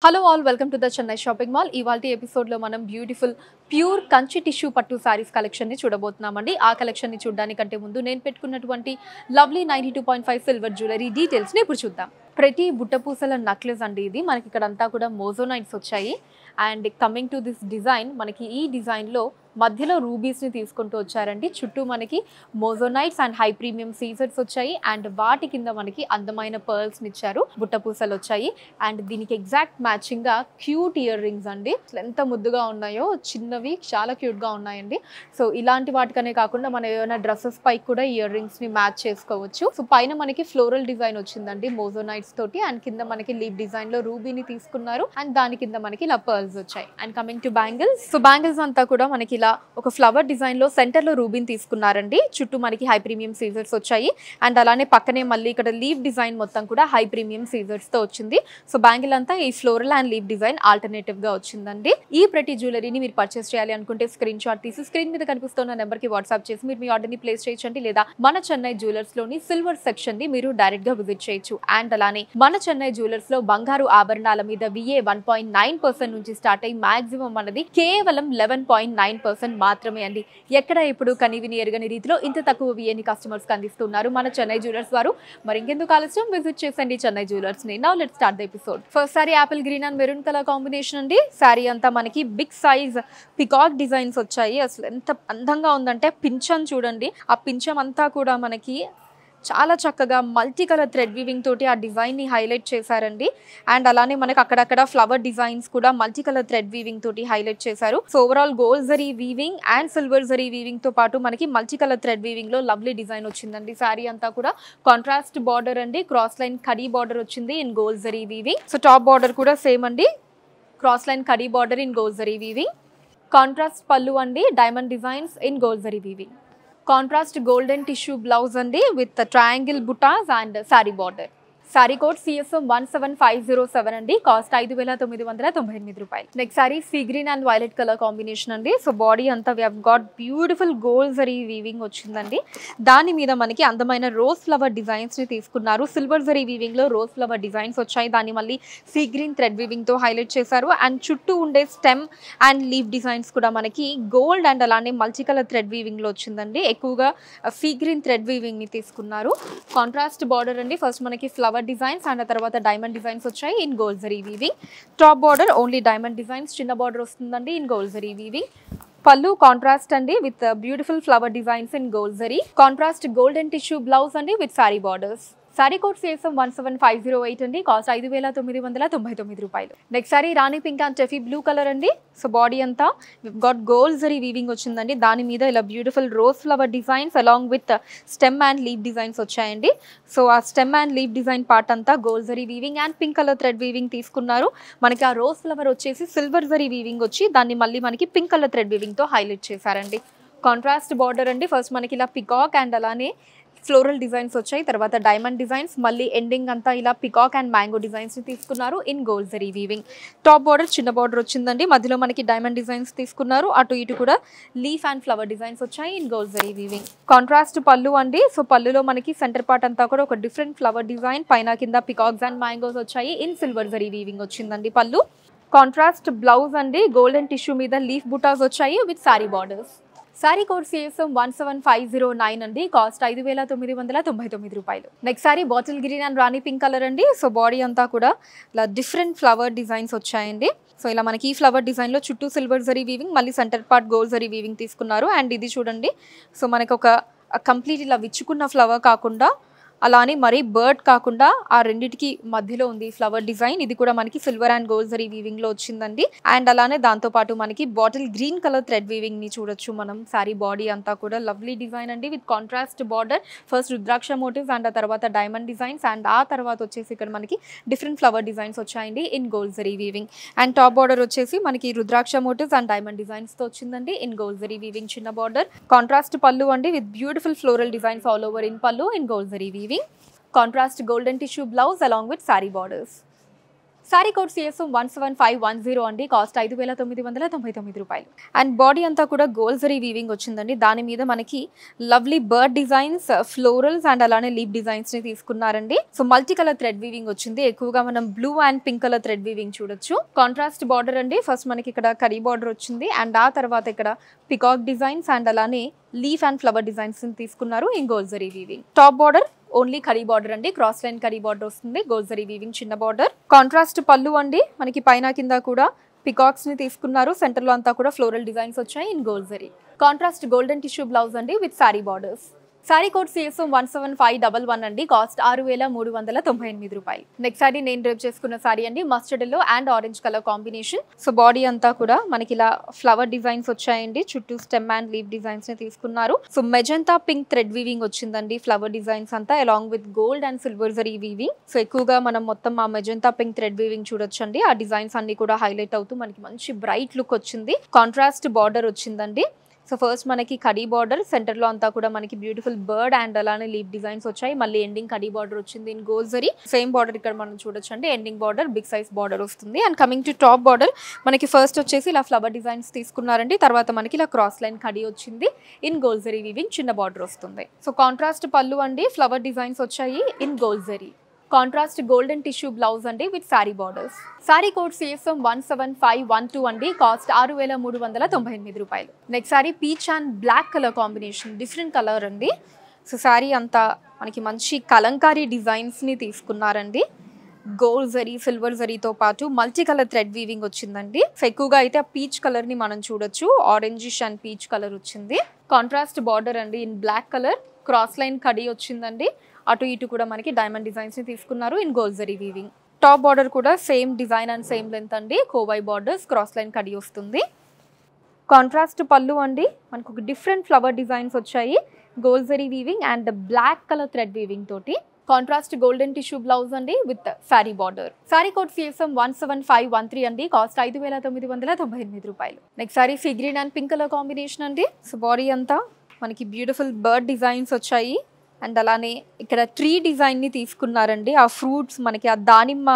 Hello all welcome to the Chennai shopping mall. ఇవాల్టి ఎపిసోడ్లో మనం బ్యూటిఫుల్ ప్యూర్ కంచి టిష్యూ పట్టు సారీస్ కలెక్షన్ని చూడబోతున్నామండి. ఆ కలెక్షన్ని చూడడానికంటే ముందు నేను పెట్టుకున్నటువంటి లవ్లీ 92.5 సిల్వర్ జ్యువెలరీ డీటెయిల్స్ని ఇప్పుడు చూద్దాం. ప్రతి బుట్టపూసల నక్లెస్ అండి ఇది. మనకి ఇక్కడ అంతా కూడా మోజోనైట్స్ వచ్చాయి. And coming to this design, మనకి ఈ డిజైన్లో మధ్యలో రూబీస్ని తీసుకుంటూ వచ్చారండి. చుట్టూ మనకి మోజోనైట్స్ అండ్ హై ప్రీమియం సీజర్స్ వచ్చాయి. అండ్ వాటి కింద మనకి అందమైన పర్ల్స్ని ఇచ్చారు, బుట్టపూసలు వచ్చాయి. అండ్ దీనికి ఎగ్జాక్ట్ మ్యాచింగ్గా క్యూట్ ఇయర్ రింగ్స్ అండి. ఎంత ముద్దుగా ఉన్నాయో, చిన్నవి చాలా క్యూట్గా ఉన్నాయండి. సో ఇలాంటి వాటికనే కాకుండా మనం ఏమైనా డ్రెస్సెస్ పైకి కూడా ఇయర్ రింగ్స్ని మ్యాచ్ చేసుకోవచ్చు. సో పైన మనకి ఫ్లోరల్ డిజైన్ వచ్చిందండి మోజోనైట్స్ తోటి. అండ్ కింద మనకి లీప్ డిజైన్లో రూబీని తీసుకున్నారు. అండ్ దాని కింద మనకి ఇలా పర్ల్స్ వచ్చాయి. And coming to bangles, so bangles అంతా కూడా మనకి ఇలా ఒక ఫ్లవర్ డిజైన్ లో సెంటర్ లో రూబీన్ తీసుకున్నారండి. చుట్టూ మనకి హై ప్రీమియం సీజర్స్ వచ్చాయి. అండ్ అలానే పక్కనే మళ్ళీ ఇక్కడ లీవ్ డిజైన్ మొత్తం కూడా హై ప్రీమియం సీజర్స్ తో వచ్చింది. సో బ్యాంగిల్ అంతా ఈ floral and leave design alternative గా వచ్చిందండి. ఈ ప్రతి జ్యువెలరీని మీరు పర్చేస్ చేయాలి అనుకుంటే స్క్రీన్ షాట్ తీసి స్క్రీన్ మీద కనిపిస్తున్న నెంబర్ కి వాట్సాప్ చేసి మీరు మీ ఆర్డర్ ని ప్లేస్ చేయొచ్చండి. లేదా మన చెన్నై జ్యువెలర్స్ లోని సిల్వర్ సెక్షన్ ని మీరు డైరెక్ట్ గా విజిట్ చేయొచ్చు. అండ్ అలానే మన చెన్నై జ్యువెలర్స్ లో బంగారు ఆభరణాల మీద VA 1.9% నుంచి స్టార్ట్ అయ్యి మాక్సిమం అన్నది కేవలం 11.9% మాత్రమే అండి. ఎక్కడ ఇప్పుడు కనివిని ఎరగని రీతిలో ఇంత తక్కువ VAని కస్టమర్స్ కి అందిస్తున్నారు మన చెన్నై జ్యువెలర్స్ వారు. మరి ఇంకెందుకు ఆలస్యం, విజిట్ చేసండి చెన్నై జ్యువెలర్స్ ని. Now let's start the episode. First sorry Apple green and maroon colour combination అండి. సారీ అంతా మనకి బిగ్ సైజ్ పికాక్ డిజైన్స్ వచ్చాయి. అసలు ఎంత అందంగా ఉందంటే పింఛం చూడండి. ఆ పింఛం అంతా కూడా మనకి చాలా చక్కగా మల్టీ కలర్ థ్రెడ్ వీవింగ్ తోటి ఆ డిజైన్ ని హైలైట్ చేశారండి. అండ్ అలానే మనకి అక్కడక్కడ ఫ్లవర్ డిజైన్స్ కూడా మల్టీ కలర్ థ్రెడ్ వీవింగ్ తోటి హైలైట్ చేశారు. So overall gold zari weaving and silver zari weaving తో పాటు మనకి మల్టీ కలర్ థ్రెడ్ వీవింగ్ లో లవ్లీ డిజైన్ వచ్చిందండి. సారీ అంతా కూడా కాంట్రాస్ట్ బార్డర్ అండి. క్రాస్ లైన్ కడీ బార్డర్ వచ్చింది in gold zari weaving. So top border కూడా సేమ్ అండి, క్రాస్ లైన్ కడీ border in gold zari weaving. Contrast pallu అండి, diamond designs in gold zari weaving. Contrast golden tissue blouse అండి with triangle butas and saree border. Sorry code CSM 17507 అండి. Cost 5,998 రూపాయలు. Next sorry sea green and violet colour combination అండి. So body అంతా we have got beautiful gold zari weaving వచ్చిందండి. దాని మీద మనకి అందమైన రోజ్ ఫ్లవర్ డిజైన్స్ ని తీసుకున్నారు. సిల్వర్ జరీ వీవింగ్ లో రోజ్ ఫ్లవర్ డిజైన్స్ వచ్చాయి. దాన్ని మళ్ళీ సీ గ్రీన్ థ్రెడ్ వీవింగ్ తో హైలైట్ చేశారు. అండ్ చుట్టూ ఉండే స్టెమ్ అండ్ లీవ్ డిజైన్స్ కూడా మనకి గోల్డ్ అండ్ అలానే మల్టీ కలర్ థ్రెడ్ వీవింగ్ లో వచ్చిందండి. ఎక్కువగా సీ గ్రీన్ థ్రెడ్ వీవింగ్ ని తీసుకున్నారు. కాంట్రాస్ట్ బార్డర్ అండి. ఫస్ట్ మనకి ఫ్లవర్ డిజైన్స్ అండ్ ఆ తర్వాత డైమండ్ డిజైన్స్ వచ్చాయి in gold zari weaving. Top border only diamond designs, చిన్న బార్డర్ వస్తుందండి in gold zari weaving. Pallu contrast అండి with beautiful flower designs in gold zari. Contrast golden tissue blouse అండి with saree borders. Saree code CSM 17508 అండి. Cost 5,999 రూపాయలు. Next saree rani pink and టెఫీ blue colour అండి. So body అంతా got gold zari weaving వచ్చిందండి. దాని మీద ఇలా beautiful rose flower designs along with stem and leave designs వచ్చాయండి. సో ఆ stem and leave design part అంతా gold zari weaving and pink colour thread weaving తీసుకున్నారు. మనకి ఆ రోజ్ ఫ్లవర్ వచ్చేసి సిల్వర్ జరీ వీవింగ్ వచ్చి దాన్ని మళ్ళీ మనకి పింక్ కలర్ థ్రెడ్ వీవింగ్ తో హైలైట్ చేశారండి. కాంట్రాస్ట్ బార్డర్ అండి. ఫస్ట్ మనకి ఇలా పికాక్ అండ్ అలానే ఫ్లోరల్ డిజైన్స్ వచ్చాయి. తర్వాత డైమండ్ డిజైన్స్, మళ్ళీ ఎండింగ్ అంతా ఇలా పికాక్ అండ్ మ్యాంగో డిజైన్స్ ని తీసుకున్నారు in gold zari weaving. Top border చిన్న బార్డర్ వచ్చిందండి. మధ్యలో మనకి డైమండ్ డిజైన్స్ తీసుకున్నారు. అటు ఇటు కూడా లీఫ్ అండ్ ఫ్లవర్ డిజైన్స్ వచ్చాయి in gold zari weaving. Contrast pallu అండి. సో పళ్ళులో మనకి సెంటర్ పార్ట్ అంతా కూడా ఒక డిఫరెంట్ ఫ్లవర్ డిజైన్, పైన కింద పికాక్స్ అండ్ మ్యాంగోస్ వచ్చాయి ఇన్ సిల్వర్ జరీ వీవింగ్ వచ్చిందండి పళ్ళు. కాంట్రాస్ట్ బ్లౌజ్ అండి. గోల్డెన్ టిష్యూ మీద లీఫ్ బుటాస్ వచ్చాయి with saree borders. Saree code CSM 17509 అండి. కాస్ట్ 5,999 రూపాయలు. Next sorry bottle green and Rani pink colour అండి. సో బాడీ అంతా కూడా ఇలా డిఫరెంట్ ఫ్లవర్ డిజైన్స్ వచ్చాయండి. సో ఇలా మనకి ఈ ఫ్లవర్ డిజైన్లో చుట్టూ సిల్వర్ జరీ వీవింగ్, మళ్ళీ centre part gold zari weaving తీసుకున్నారు. అండ్ ఇది చూడండి, సో మనకి ఒక కంప్లీట్ ఇలా విచ్చుకున్న ఫ్లవర్ కాకుండా అలానే మరీ బర్డ్ కాకుండా ఆ రెండిటికి మధ్యలో ఉంది ఫ్లవర్ డిజైన్. ఇది కూడా మనకి silver and gold zari weaving లో వచ్చిందండి. అండ్ అలానే దాంతో పాటు మనకి bottle green colour thread weaving ని చూడొచ్చు మనం. సారీ బాడీ అంతా కూడా లవ్లీ డిజైన్ అండి with contrast border. First rudraksha motifs and ఆ తర్వాత డైమండ్ డిజైన్స్ అండ్ ఆ తర్వాత వచ్చేసి ఇక్కడ మనకి డిఫరెంట్ ఫ్లవర్ డిజైన్స్ వచ్చాయండి in gold zari weaving. And top border వచ్చేసి మనకి rudraksha motifs and diamond designs తో వచ్చిందండి ఇన్ గోల్డ్ జరీ వీవింగ్. చిన్న బార్డర్ కాంట్రాస్ట్ పళ్ళు అండి with beautiful floral designs all over in pallu in gold zari weaving. Contrast golden tissue blouse along with saree borders. Saree code CSM 17510 అండి, cost 5,999 రూపాయలు. And body అంతా కూడా gold zari weaving వచ్చిందండి. దాని మీద మనకి lovely bird designs, florals and అలానే లీప్ డిజైన్స్ ని తీసుకున్నారండి. So multi colour thread weaving వచ్చింది. ఎక్కువగా మనం blue and pink colour thread weaving చూడొచ్చు. కాంట్రాస్ట్ బార్డర్ అండి. ఫస్ట్ మనకి ఇక్కడ కరీ బార్డర్ వచ్చింది అండ్ ఆ తర్వాత ఇక్కడ పికాక్ డిజైన్స్ అండ్ అలానే లీఫ్ అండ్ ఫ్లవర్ డిజైన్స్ తీసుకున్నారు in gold zari weaving. Top border only curry border అండి, క్రాస్ లైన్ కరీ బార్డర్ వస్తుంది. గోల్డ్ జరీ వీవింగ్ చిన్న బార్డర్. కాంట్రాస్ట్ పళ్ళు అండి, మనకి పైన కింద కూడా పికాక్స్ ని తీసుకున్నారు. సెంటర్ లో అంతా కూడా ఫ్లోరల్ డిజైన్స్ వచ్చాయి in gold zari. Contrast golden tissue blouse అండి with saree borders. Saree code CSM 17511 అండి, కాస్ట్ 6,398 రూపాయలు. నెక్స్ట్ సారీ నేను డ్రైప్ చేసుకున్న సారీ అండి, mustard yellow and orange colour combination. So body అంతా కూడా మనకి ఇలా ఫ్లవర్ డిజైన్స్ వచ్చాయండి, చుట్టూ స్టెమ్ అండ్ లీవ్ డిజైన్స్ ని తీసుకున్నారు. So magenta pink thread weaving వచ్చిందండి, ఫ్లవర్ డిజైన్స్ అంతా along with gold and silver zari weaving. So ఎక్కువగా మనం మొత్తం ఆ మెజంతా పింక్ థ్రెడ్ వీవింగ్ చూడొచ్చండి. ఆ డిజైన్స్ అన్ని కూడా హైలైట్ అవుతూ మనకి మంచి బ్రైట్ లుక్ వచ్చింది. కాంట్రాస్ట్ బార్డర్ వచ్చిందండి. సో ఫస్ట్ మనకి కడీ బార్డర్, సెంటర్ లో అంతా కూడా మనకి బ్యూటిఫుల్ బర్డ్ అండ్ అలానే లీఫ్ డిజైన్స్ వచ్చాయి. మళ్ళీ ఎండింగ్ కడీ బార్డర్ వచ్చింది in gold zari. Same border ఇక్కడ మనం చూడొచ్చు అండి, ending border big size border వస్తుంది. And coming to top border మనకి ఫస్ట్ వచ్చేసి ఇలా ఫ్లవర్ డిజైన్స్ తీసుకున్నారండి. తర్వాత మనకి ఇలా క్రాస్ లైన్ కడీ వచ్చింది ఇన్ గోల్డ్ జరీ వీవింగ్, చిన్న బార్డర్ వస్తుంది. సో కాంట్రాస్ట్ పళ్ళు అండి, ఫ్లవర్ డిజైన్స్ వచ్చాయి in gold zari. Contrast golden tissue blouse అండి with saree borders. Saree code CSM 17512 అండి, కాస్ట్ 6,398 రూపాయలు. Next saree peach and black colour combination, different colour అండి. సో సారీ అంతా మనకి మంచి కలంకారీ డిజైన్స్ ని తీసుకున్నారండి. గోల్డ్ జరీ, సిల్వర్ జరీతో పాటు మల్టీ కలర్ థ్రెడ్ వీవింగ్ వచ్చిందండి. సో ఎక్కువగా అయితే ఆ పీచ్ కలర్ ని మనం చూడొచ్చు, ఆరెంజిష్ అండ్ పీచ్ కలర్ వచ్చింది. కాంట్రాస్ట్ బార్డర్ అండి in black colour, cross line కడీ వచ్చిందండి. అటు ఇటు కూడా మనకి డైమండ్ డిజైన్స్ ని తీసుకున్నారు in gold zari weaving. Top border కూడా same design and same length అండి, కోవై బార్డర్స్, క్రాస్ లైన్ కడీ వస్తుంది. కాంట్రాస్ట్ పళ్ళు అండి, మనకు ఒక డిఫరెంట్ ఫ్లవర్ డిజైన్స్ వచ్చాయి gold zari weaving and black colour thread weaving తోటి. కాంట్రాస్ట్ గోల్డెన్ టిష్యూ బ్లౌజ్ అండి with sari border. Sorry code CSM 17513 అండి, కాస్ట్ 5,998 రూపాయలు. Next sorry sea green and pink colour combination అండి. సో బాడీ అంతా మనకి బ్యూటిఫుల్ బర్డ్ డిజైన్స్ వచ్చాయి and అలానే ఇక్కడ ట్రీ డిజైన్ ని తీసుకున్నారండి. ఆ ఫ్రూట్స్ మనకి ఆ దానిమ్మ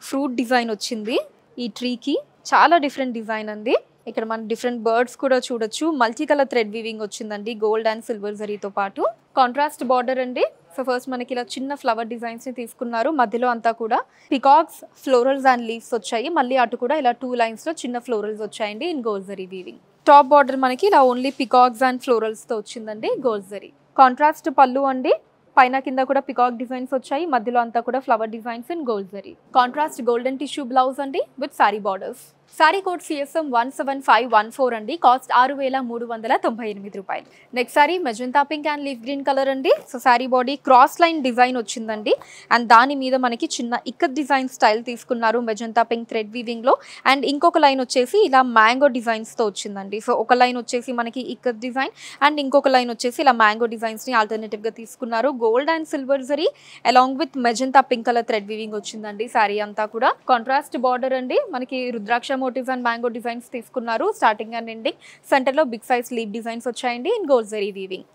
ఫ్రూట్ డిజైన్ వచ్చింది ఈ ట్రీకి, చాలా డిఫరెంట్ డిజైన్ అండి. ఇక్కడ మనం డిఫరెంట్ బర్డ్స్ కూడా చూడొచ్చు. మల్టీ కలర్ థ్రెడ్ వీవింగ్ వచ్చిందండి గోల్డ్ అండ్ సిల్వర్ జరీతో పాటు. కాంట్రాస్ట్ బార్డర్ అండి. సో ఫస్ట్ మనకి ఇలా చిన్న ఫ్లవర్ డిజైన్స్ ని తీసుకున్నారు, మధ్యలో అంతా కూడా పికాక్స్, ఫ్లోరల్స్ అండ్ లీవ్స్ వచ్చాయి. మళ్ళీ అటు కూడా ఇలా 2 లైన్స్ లో చిన్న ఫ్లోరల్స్ వచ్చాయండి in gold zari weaving. Top border మనకి ఇలా ఓన్లీ పికాక్స్ అండ్ ఫ్లోరల్స్ తో వచ్చిందండి గోల్డ్ జరీ. కాంట్రాస్ట్ పళ్ళు అండి, పైన కింద కూడా పికాక్ డిజైన్స్ వచ్చాయి, మధ్యలో అంతా కూడా flower designs in gold zari. Contrast golden tissue blouse అండి with saree borders. Saree code CSM 17514 అండి, కాస్ట్ 6,398 రూపాయలు. Next saree magenta pink and leaf green colour అండి. So saree body cross line design వచ్చిందండి అండ్ దాని మీద మనకి చిన్న ఇక్కత్ డిజైన్ స్టైల్ తీసుకున్నారు మెజంతా పింక్ థ్రెడ్ వీవింగ్ లో. అండ్ ఇంకొక లైన్ వచ్చేసి ఇలా మ్యాంగో డిజైన్స్ తో వచ్చిందండి. సో ఒక లైన్ వచ్చేసి మనకి ఇక్కత్ డిజైన్ అండ్ ఇంకొక లైన్ వచ్చేసి ఇలా మ్యాంగో డిజైన్స్ ని ఆల్టర్నేటివ్ గా తీసుకున్నారు. Gold and silver zari along with magenta pink colour thread weaving వచ్చిందండి సారీ అంతా కూడా. కాంట్రాస్ట్ బార్డర్ అండి, మనకి rudraksha motifs and mango designs తీసుకున్నారు స్టార్టింగ్ అండ్ ఎండింగ్. సెంటర్ లో బిగ్ సైజ్ లీవ్ డిజైన్స్ వచ్చాయండి in gold zari weaving.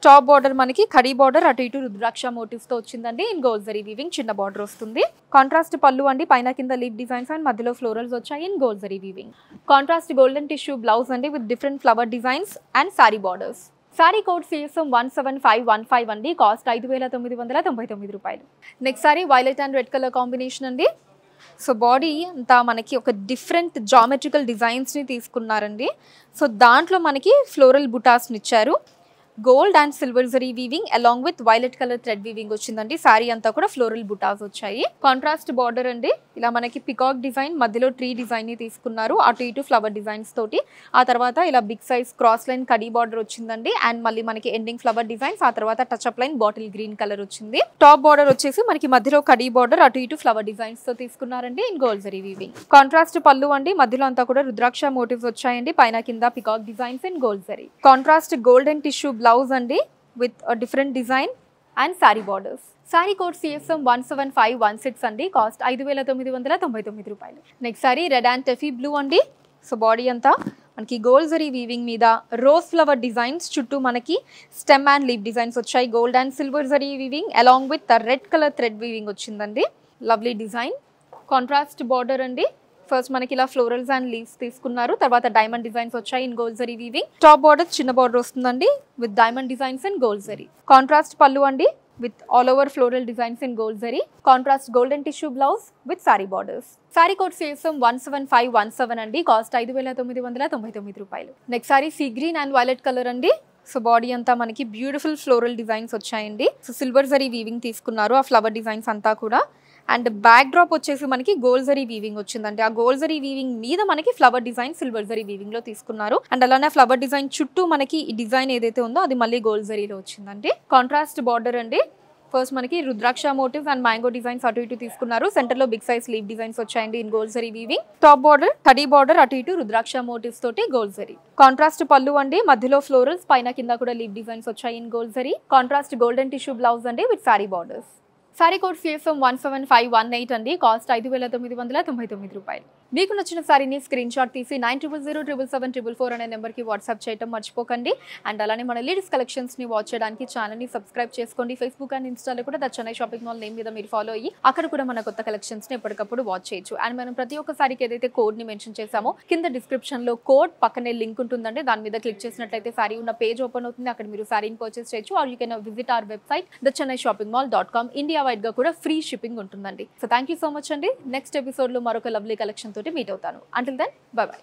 Top border మనకి కడీ బార్డర్, అటు ఇటు రుద్రాక్ష మోటివ్స్ తో వచ్చిందండి ఇన్ గోల్డ్ జరీ వీవింగ్, చిన్న బార్డర్ వస్తుంది. కాంట్రాస్ట్ పళ్ళు అండి, పైన కింద లీవ్ డిజైన్స్ అండ్ మధ్యలో ఫ్లోరల్స్ వచ్చాయి in gold zari weaving. Contrast golden tissue blouse అండి with different flower designs and saree borders. Saree code CSM 17515 అండి, కాస్ట్ 5,999 రూపాయలు. Next saree violet and red colour combination అండి. సో బాడీ అంతా మనకి ఒక డిఫరెంట్ జామెట్రికల్ డిజైన్స్ని తీసుకున్నారండి. సో దాంట్లో మనకి ఫ్లోరల్ బుటాస్ని ఇచ్చారు. Gold and silver zari weaving along with violet colour thread weaving వచ్చిందండి. సారీ అంతా కూడా ఫ్లోరల్ బుటాస్ వచ్చాయి. కాంట్రాస్ట్ బార్డర్ అండి, ఇలా మనకి పికాక్ డిజైన్, మధ్యలో ట్రీ డిజైన్ ని తీసుకున్నారు అటు ఇటు ఫ్లవర్ డిజైన్స్ తోటి. ఆ తర్వాత ఇలా బిగ్ సైజ్ క్రాస్ లైన్ కడీ బార్డర్ వచ్చిందండి అండ్ మళ్ళీ మనకి ఎండింగ్ ఫ్లవర్ డిజైన్స్. ఆ తర్వాత touch up line bottle green colour వచ్చింది. టాప్ బార్డర్ వచ్చేసి మనకి మధ్యలో కడీ బార్డర్, అటు ఇటు ఫ్లవర్ డిజైన్స్ తో తీసుకున్నారండి in gold zari weaving. Contrast pallu అండి, మధ్యలో అంతా కూడా రుద్రాక్ష మోటివ్స్ వచ్చాయండి, పైన కింద peacock designs in gold zari. Contrast golden tissue blouse అండి with a different design and saree borders. Saree code CSM 17516 అండి, కాస్ట్ 5,999 రూపాయలు. నెక్స్ట్ సారీ రెడ్ అండ్ టెఫీ బ్లూ అండి. సో బాడీ అంతా మనకి గోల్డ్ జరీ వీవింగ్ మీద రోజ్ ఫ్లవర్ డిజైన్స్, చుట్టూ మనకి స్టెమ్ అండ్ లీవ్ డిజైన్స్ వచ్చాయి. Gold and silver zari weaving along with red colour thread weaving వచ్చిందండి. Lovely design. కాంట్రాస్ట్ బార్డర్ అండి. ఫస్ట్ మనకి ఇలా ఫ్లోరల్స్ అండ్ లీవ్స్ తీసుకున్నారు. తర్వాత డైమండ్ డిజైన్స్ వచ్చాయి in gold zari weaving. Top border చిన్న బార్డర్ వస్తుందండి with diamond designs and gold zari. Contrast pallu అండి with all over floral designs in gold zari. Contrast golden tissue blouse with saree borders. Saree code CSM 17517 andi. Cost 5999 రూపాయలు. Next sorry sea green and violet colour అండి. So body అంతా మనకి beautiful floral designs వచ్చాయండి. So silver zari weaving తీసుకున్నారు ఆ flower designs అంతా కూడా. And back drop వచ్చేసి మనకి గోల్డ్ జరీ వీవింగ్ వచ్చిందండి. ఆ గోల్డ్ జరీ వీవింగ్ మీద మనకి flower design silver zari weaving లో తీసుకున్నారు. అండ్ అలానే ఫ్లవర్ డిజైన్ చుట్టూ మనకి ఈ డిజైన్ ఏదైతే ఉందో అది మళ్ళీ గోల్డ్ జరీలో వచ్చిందండి. కాంట్రాస్ట్ బార్డర్ అండి. ఫస్ట్ మనకి rudraksha motifs and mango designs అటు ఇటు తీసుకున్నారు. సెంటర్ లో బిగ్ సైజ్ లీవ్ డిజైన్స్ వచ్చాయండి in gold zari weaving. Top border కడీ బార్డర్ అటు ఇటు రుద్రాక్ష మోటివ్స్ తోటి గోల్డ్ జరీ. కాంట్రాస్ట్ పళ్ళు అండి. మధ్యలో ఫ్లోరల్స్ పైన కింద కూడా లీవ్ డిజైన్స్ వచ్చాయి in gold zari. Contrast golden tissue blouse అండి with saree borders. Saree code CSM 17518 అండి. కాస్ట్ 5999 రూపాయలు. మీకు నచ్చిన సారీని స్క్రీన్ షాట్ తీసి 90077744 అనే నెంబర్కి వాట్సాప్ చేయడం మర్చిపోకండి. అండ్ అలానే మన లేడీస్ కలెక్షన్స్ని వాచ్ చేయడానికి ఛానల్ని సబ్స్క్రైబ్ చేసుకోండి. ఫేస్బుక్ అండ్ ఇన్స్టాలో కూడా the Chennai shopping mall name మీద మీరు ఫాలో అయ్యి అక్కడ కూడా మన కొత్త కలెక్షన్స్ని ఎప్పటికప్పుడు వాచ్ చేయొచ్చు. అండ్ మనం ప్రతి ఒక్క సారీకి ఏదైతే కోడ్ని మెన్షన్ చేసామో కింద డిస్క్రిప్షన్లో కోడ్ పక్కనే లింక్ ఉంటుందండి. దాని మీద క్లిక్ చేసినట్లయితే సారీ ఉన్న పేజ్ ఓపెన్ అవుతుంది. అక్కడ మీరు సారీని పర్చేస్ చేయొచ్చు. Or you can visit our website thechennai-shoppingmall.com. India wide గా కూడా ఫ్రీ షిప్పింగ్ ఉంటుందండి. So thank you so much అండి. నెక్స్ట్ ఎపిసోడ్ లో మరొక లవ్లీ కలెక్షన్ తోటి మీట్ అవుతాను. Until then bye by.